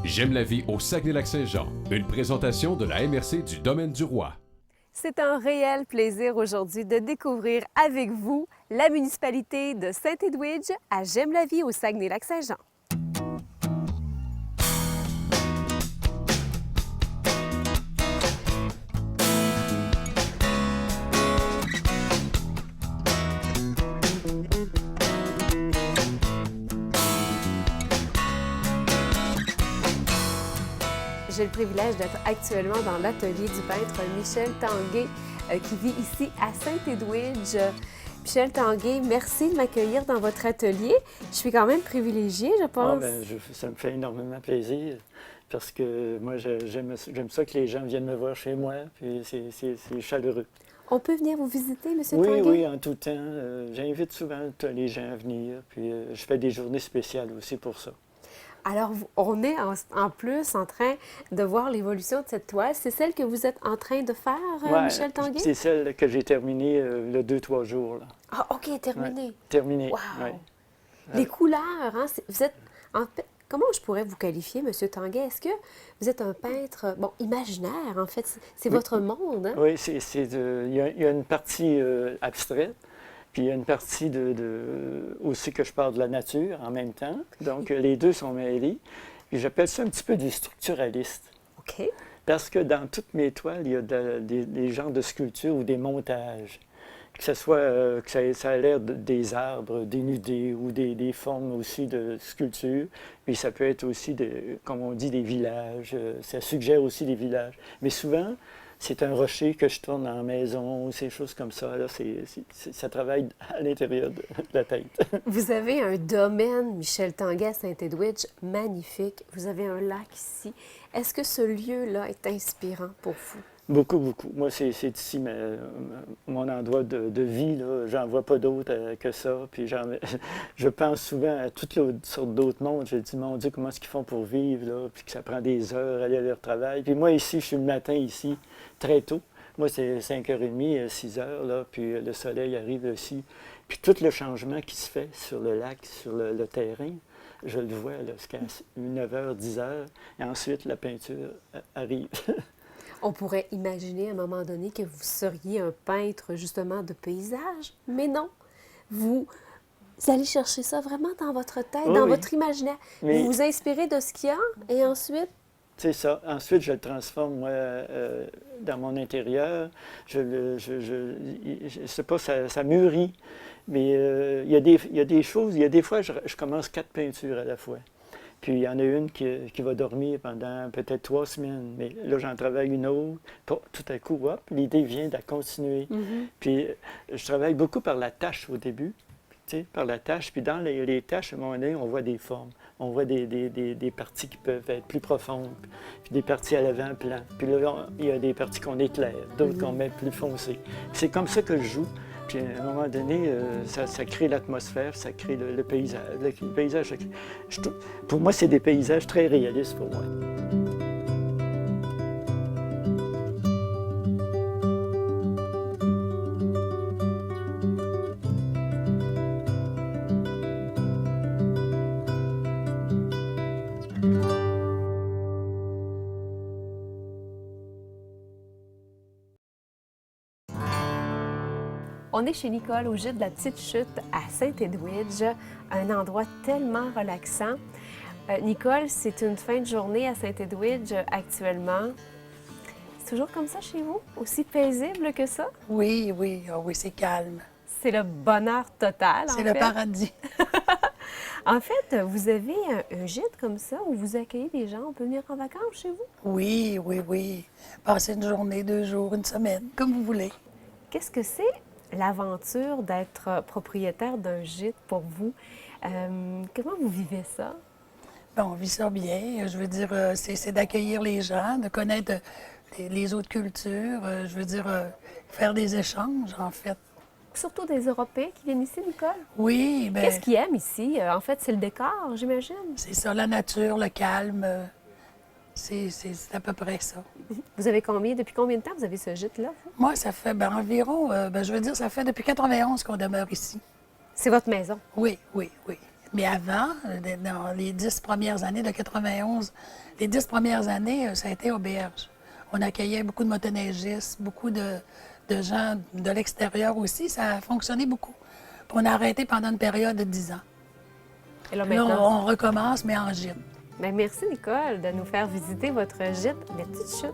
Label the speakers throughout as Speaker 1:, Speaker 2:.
Speaker 1: J'aime la vie au Saguenay-Lac-Saint-Jean, une présentation de la MRC du Domaine du Roi.
Speaker 2: C'est un réel plaisir aujourd'hui de découvrir avec vous la municipalité de Saint-Edwidge à J'aime la vie au Saguenay-Lac-Saint-Jean. J'ai le privilège d'être actuellement dans l'atelier du peintre Michel Tanguay qui vit ici à Saint-Edwidge. Michel Tanguay, merci de m'accueillir dans votre atelier. Je suis quand même privilégiée, je pense.
Speaker 3: Ça me fait énormément plaisir parce que moi, j'aime ça que les gens viennent me voir chez moi, puis c'est chaleureux.
Speaker 2: On peut venir vous visiter, M.
Speaker 3: Oui,
Speaker 2: Tanguay?
Speaker 3: oui, en tout temps. J'invite souvent les gens à venir, puis je fais des journées spéciales aussi pour ça.
Speaker 2: Alors, on est en plus en train de voir l'évolution de cette toile. C'est celle que vous êtes en train de faire,
Speaker 3: Ouais,
Speaker 2: Michel Tanguay?
Speaker 3: c'est celle que j'ai terminée le 2-3 jours. Là.
Speaker 2: Ah, OK, terminé.
Speaker 3: Ouais, terminée,
Speaker 2: Wow!
Speaker 3: ouais.
Speaker 2: Les couleurs, hein? Vous êtes... En fait, comment je pourrais vous qualifier, M. Tanguay? Est-ce que vous êtes un peintre, bon, imaginaire, en fait? C'est
Speaker 3: Oui.
Speaker 2: votre monde, hein?
Speaker 3: Oui, il y a une partie abstraite. Puis il y a une partie aussi que je parle de la nature en même temps. Donc, les deux sont mêlés. Puis j'appelle ça un petit peu du structuraliste.
Speaker 2: OK.
Speaker 3: Parce que dans toutes mes toiles, il y a des genres de sculptures ou des montages. Que ce soit ça a l'air des arbres dénudés ou des formes aussi de sculptures. Puis ça peut être aussi, comme on dit, des villages. Ça suggère aussi des villages. Mais souvent, c'est un rocher que je tourne en maison, ces choses comme ça. Là, ça travaille à l'intérieur de la tête.
Speaker 2: Vous avez un domaine, Michel Tanguay, à Saint-Edwidge, magnifique. Vous avez un lac ici. Est-ce que ce lieu-là est inspirant pour vous?
Speaker 3: Beaucoup, beaucoup. Moi, c'est ici mon endroit de vie. J'en vois pas d'autre que ça. Puis je pense souvent à toutes sortes d'autres mondes. Je dis, mon Dieu, comment est-ce qu'ils font pour vivre, là? Puis que ça prend des heures à aller à leur travail. Puis moi, ici, je suis le matin ici, très tôt. Moi, c'est 5h30, 6h, là, puis le soleil arrive aussi. Puis tout le changement qui se fait sur le lac, sur le terrain, je le vois là, jusqu'à 9h, 10h. Et ensuite, la peinture arrive.
Speaker 2: On pourrait imaginer à un moment donné que vous seriez un peintre justement de paysage, mais non. Vous allez chercher ça vraiment dans votre tête,
Speaker 3: Oui,
Speaker 2: dans
Speaker 3: oui.
Speaker 2: votre imaginaire.
Speaker 3: Mais-
Speaker 2: Vous vous inspirez de ce qu'il y a et ensuite,
Speaker 3: C'est ça. Ensuite, je le transforme, moi, dans mon intérieur. Je sais pas, ça mûrit. Mais il y a des choses, il y a des fois, je commence 4 peintures à la fois. Puis il y en a une qui va dormir pendant peut-être 3 semaines. Mais là, j'en travaille une autre. Tout à coup, hop, l'idée vient de continuer. Puis je travaille beaucoup par la tâche au début. Tu sais, par la tâche. Puis dans les tâches, à un moment donné, on voit des formes. On voit des parties qui peuvent être plus profondes, puis des parties à l'avant-plan. Puis là, il y a des parties qu'on éclaire, d'autres qu'on met plus foncées. C'est comme ça que je joue. Puis à un moment donné, ça crée l'atmosphère, ça crée le paysage. Le paysage pour moi, c'est des paysages très réalistes pour moi.
Speaker 2: on est chez Nicole au gîte de la Petite Chute à Saint-Edwidge, un endroit tellement relaxant. Nicole, c'est une fin de journée à Saint-Edwidge actuellement. C'est toujours comme ça chez vous? Aussi paisible que ça?
Speaker 4: Oui, oui, ah oui, c'est calme.
Speaker 2: C'est le bonheur total, en fait.
Speaker 4: C'est le paradis.
Speaker 2: En fait, vous avez un gîte comme ça où vous accueillez des gens. On peut venir en vacances chez vous?
Speaker 4: Oui, oui, oui. Passer une journée, 2 jours, une semaine, comme vous voulez.
Speaker 2: Qu'est-ce que c'est l'aventure d'être propriétaire d'un gîte pour vous? Comment vous vivez ça?
Speaker 4: Bon, on vit ça bien. Je veux dire, c'est d'accueillir les gens, de connaître les autres cultures. Je veux dire, faire des échanges, en fait.
Speaker 2: Surtout des Européens qui viennent ici, Nicole?
Speaker 4: Oui, bien,
Speaker 2: Qu'est-ce qu'ils aiment ici? En fait, c'est le décor, j'imagine.
Speaker 4: c'est ça, la nature, le calme. C'est à peu près ça.
Speaker 2: Vous avez depuis combien de temps vous avez ce gîte-là? vous?
Speaker 4: Moi, ça fait environ, je veux dire, ça fait depuis 91 qu'on demeure ici.
Speaker 2: C'est votre maison.
Speaker 4: Oui, oui, oui. Mais avant, dans les 10 premières années de 91, les 10 premières années, ça a été auberge. On accueillait beaucoup de motoneigistes, beaucoup de gens de l'extérieur aussi. Ça a fonctionné beaucoup. Puis on a arrêté pendant une période de 10 ans.
Speaker 2: Et là,
Speaker 4: Là,
Speaker 2: maintenant,
Speaker 4: on recommence, mais en gîte.
Speaker 2: ben, merci, Nicole, de nous faire visiter votre gîte, Les Petites Chutes.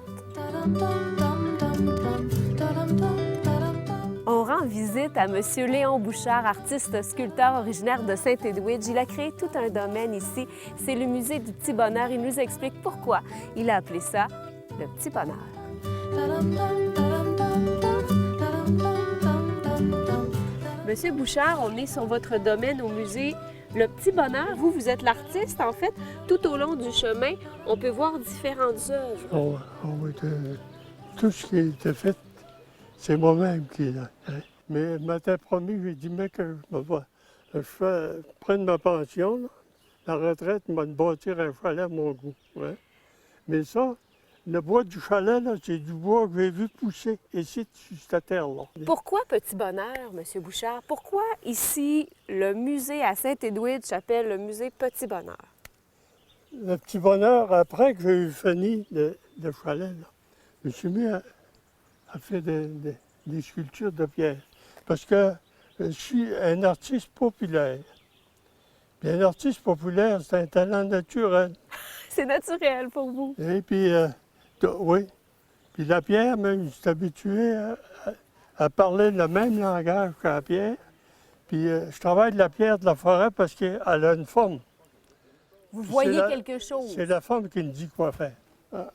Speaker 2: On rend visite à M. Léon Bouchard, artiste sculpteur originaire de Saint-Edwidge. Il a créé tout un domaine ici. C'est le musée du Petit Bonheur. Il nous explique pourquoi il a appelé ça le Petit Bonheur. Monsieur Bouchard, on est sur votre domaine au musée Le Petit Bonheur. Vous, vous êtes l'artiste, en fait. Tout au long du chemin, on peut voir différentes œuvres.
Speaker 5: Tout ce qui a été fait, c'est moi-même qui l'ai fait. Mais elle m'était promis, j'ai dit, mec, je fais prendre ma pension, là. La retraite m'a bâtir un chalet à mon goût. Ouais. Mais ça, le bois du chalet, là, c'est du bois que j'ai vu pousser ici, sur cette terre-là.
Speaker 2: Pourquoi Petit Bonheur, Monsieur Bouchard? Pourquoi ici, le musée à Saint-Edwidge s'appelle le musée Petit Bonheur?
Speaker 5: Le Petit Bonheur, après que j'ai fini le chalet, là, je me suis mis à faire des sculptures de pierre. Parce que je suis un artiste populaire. Puis un artiste populaire, c'est un talent naturel.
Speaker 2: C'est naturel pour vous.
Speaker 5: Et puis, oui. Puis la pierre, même, je suis habitué à parler le même langage que la pierre. Puis je travaille de la pierre de la forêt parce qu'elle a une forme.
Speaker 2: Vous
Speaker 5: Puis
Speaker 2: voyez
Speaker 5: c'est
Speaker 2: quelque chose.
Speaker 5: C'est la forme qui me dit quoi faire.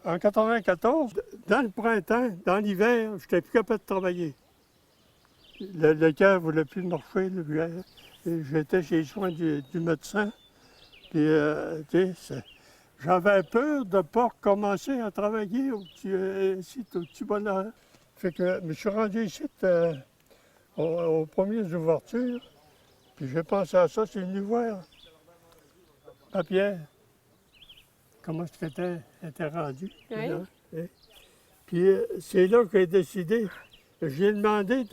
Speaker 5: En 94, dans le printemps, dans l'hiver, je n'étais plus capable de travailler. Le cœur ne voulait plus marcher. J'étais chez les soins du médecin. Puis, tu sais, j'avais peur de ne pas recommencer à travailler au Petit Bonheur. Fait que je me suis rendu ici aux premières ouvertures. Puis j'ai pensé à ça, c'est venu voir la pierre. Comment est-ce qu'elle était rendue.
Speaker 2: Oui.
Speaker 5: Là, hein. Puis c'est là que j'ai décidé. J'ai demandé,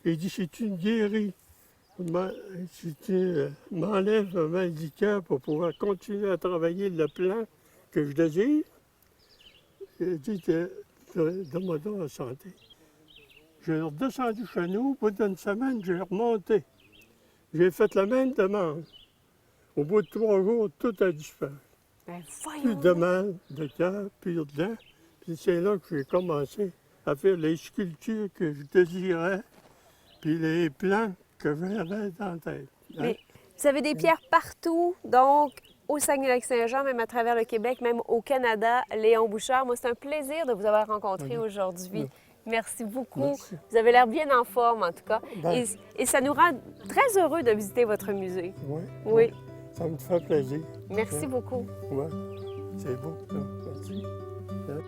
Speaker 5: il dit, si tu me guéris, si tu m'enlèves un handicap pour pouvoir continuer à travailler le plan que je désire, il dit, donne-moi donc la santé. J'ai redescendu chez nous, au bout d'une semaine, j'ai remonté. J'ai fait la même demande. Au bout de 3 jours, tout a disparu.
Speaker 2: Ben,
Speaker 5: Plus
Speaker 2: voyons.
Speaker 5: de mal, de cœur, plus de dents. Puis c'est là que j'ai commencé à faire les sculptures que je désirais, puis les plans que j'avais dans la tête. Hein?
Speaker 2: Mais vous avez des pierres partout, donc au Saguenay-Lac-Saint-Jean, même à travers le Québec, même au Canada. Léon Bouchard, moi, c'est un plaisir de vous avoir rencontré aujourd'hui. Merci beaucoup.
Speaker 5: Merci.
Speaker 2: Vous avez l'air bien en forme, en tout cas.
Speaker 5: Ben.
Speaker 2: Et ça nous rend très heureux de visiter votre musée.
Speaker 5: Oui.
Speaker 2: Oui.
Speaker 5: Ça me fait plaisir.
Speaker 2: Merci beaucoup.
Speaker 5: Oui. C'est beau, ça. Merci. Hein?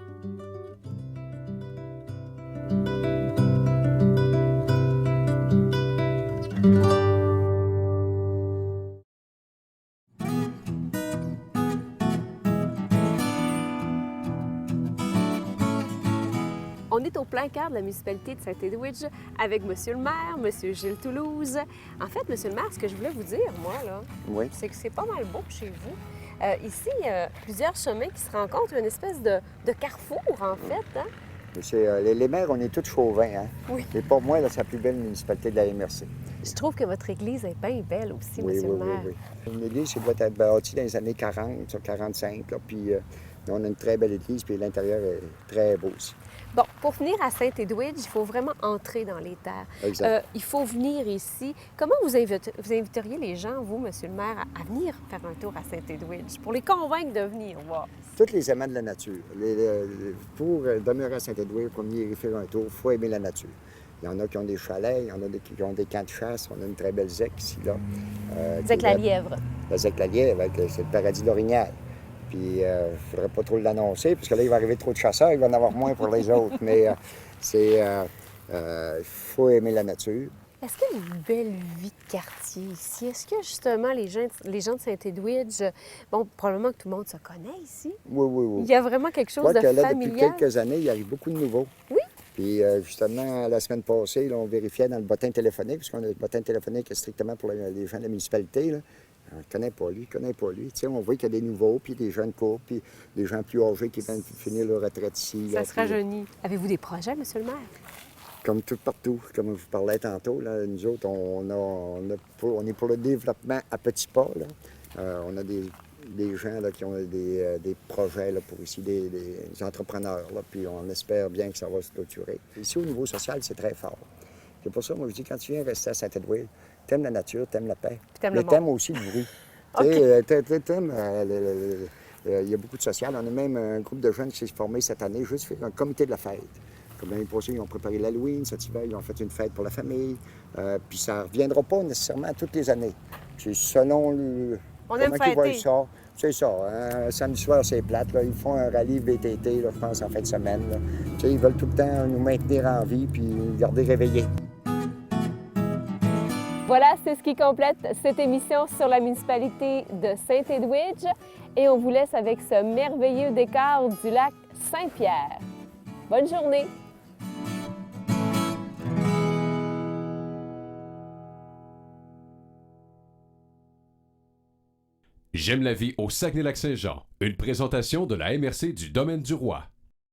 Speaker 2: On est au plein cœur de la municipalité de Saint-Edwidge avec Monsieur le maire, Monsieur Gilles Toulouse. En fait, Monsieur le maire, ce que je voulais vous dire, moi, là,
Speaker 6: Oui.
Speaker 2: c'est que c'est pas mal beau chez vous. Ici, il y a plusieurs chemins qui se rencontrent, une espèce de carrefour, en fait. Hein?
Speaker 6: Les maires, on est tous chauvins. Hein?
Speaker 2: Oui.
Speaker 6: Et pour moi, là, c'est la plus belle municipalité de la MRC.
Speaker 2: Je trouve que votre église est bien belle aussi,
Speaker 6: Oui,
Speaker 2: Monsieur
Speaker 6: oui,
Speaker 2: le maire.
Speaker 6: oui, oui. Une église, c'est doit être bâtie dans les années 40, 45. Là, puis on a une très belle église, puis l'intérieur est très beau aussi.
Speaker 2: Bon, pour venir à Saint-Edwidge, il faut vraiment entrer dans les terres.
Speaker 6: Exact.
Speaker 2: Il faut venir ici. Comment vous inviteriez les gens, vous, Monsieur le maire, à venir faire un tour à Saint-Edwidge pour les convaincre de venir voir?
Speaker 6: Tous les amants de la nature. Pour demeurer à Saint-Edouard, pour venir y faire un tour, il faut aimer la nature. Il y en a qui ont des chalets, il y en a qui ont des camps de chasse. On a une très belle zec ici, là.
Speaker 2: Zec-la-Lièvre.
Speaker 6: La Zec-la-Lièvre, c'est le paradis d'Orignal. Puis, il ne faudrait pas trop l'annoncer, parce que là, il va arriver trop de chasseurs, il va en avoir moins pour les autres. Mais il faut aimer la nature.
Speaker 2: Est-ce qu'il y a une belle vie de quartier ici? Est-ce que, justement, les gens de Saint-Edwidge, bon, probablement que tout le monde se connaît ici.
Speaker 6: Oui, oui, oui.
Speaker 2: Il y a vraiment quelque chose
Speaker 6: Je crois
Speaker 2: de
Speaker 6: que là,
Speaker 2: familial.
Speaker 6: depuis quelques années, il arrive beaucoup de nouveaux.
Speaker 2: Oui.
Speaker 6: Puis, justement, la semaine passée, là, on vérifiait dans le bottin téléphonique, parce qu'on a le bottin téléphonique strictement pour les gens de la municipalité, là. On ne connaît pas lui, connaît pas lui. Tu sais, on voit qu'il y a des nouveaux, puis des jeunes couples, puis des gens plus âgés qui viennent finir leur retraite ici.
Speaker 2: Ça
Speaker 6: là,
Speaker 2: se
Speaker 6: puis,
Speaker 2: rajeunit. Avez-vous des projets, Monsieur le maire?
Speaker 6: comme tout partout, comme je vous parlais tantôt, là, nous autres, on est pour le développement à petits pas. Là. On a des gens là, qui ont des projets là, pour ici, des entrepreneurs, là, puis on espère bien que ça va se clôturer. Ici, au niveau social, c'est très fort. C'est pour ça, moi, je dis, quand tu viens rester à Saint-Edouard, t'aimes la nature, t'aimes la paix,
Speaker 2: Puis t'aimes
Speaker 6: mais
Speaker 2: le
Speaker 6: t'aimes
Speaker 2: monde.
Speaker 6: aussi le bruit.
Speaker 2: OK.
Speaker 6: Il y a beaucoup de social. On a même un groupe de jeunes qui s'est formé cette année, juste faire un comité de la fête. Comme l'année passée, ils ont préparé l'Halloween, cet hiver, ils ont fait une fête pour la famille. Puis ça ne reviendra pas nécessairement toutes les années. C'est selon
Speaker 2: On aime
Speaker 6: comment ils voient
Speaker 2: fêter.
Speaker 6: ça. C'est ça. Hein? Samedi soir, c'est plate. Là. Ils font un rallye VTT, là, je pense, en fin de semaine. Là. Tu sais, ils veulent tout le temps nous maintenir en vie puis nous garder réveillés.
Speaker 2: Voilà, c'est ce qui complète cette émission sur la municipalité de Saint-Edwidge. Et on vous laisse avec ce merveilleux décor du lac Saint-Pierre. Bonne journée!
Speaker 1: J'aime la vie au Saguenay-Lac-Saint-Jean, une présentation de la MRC du Domaine du Roi.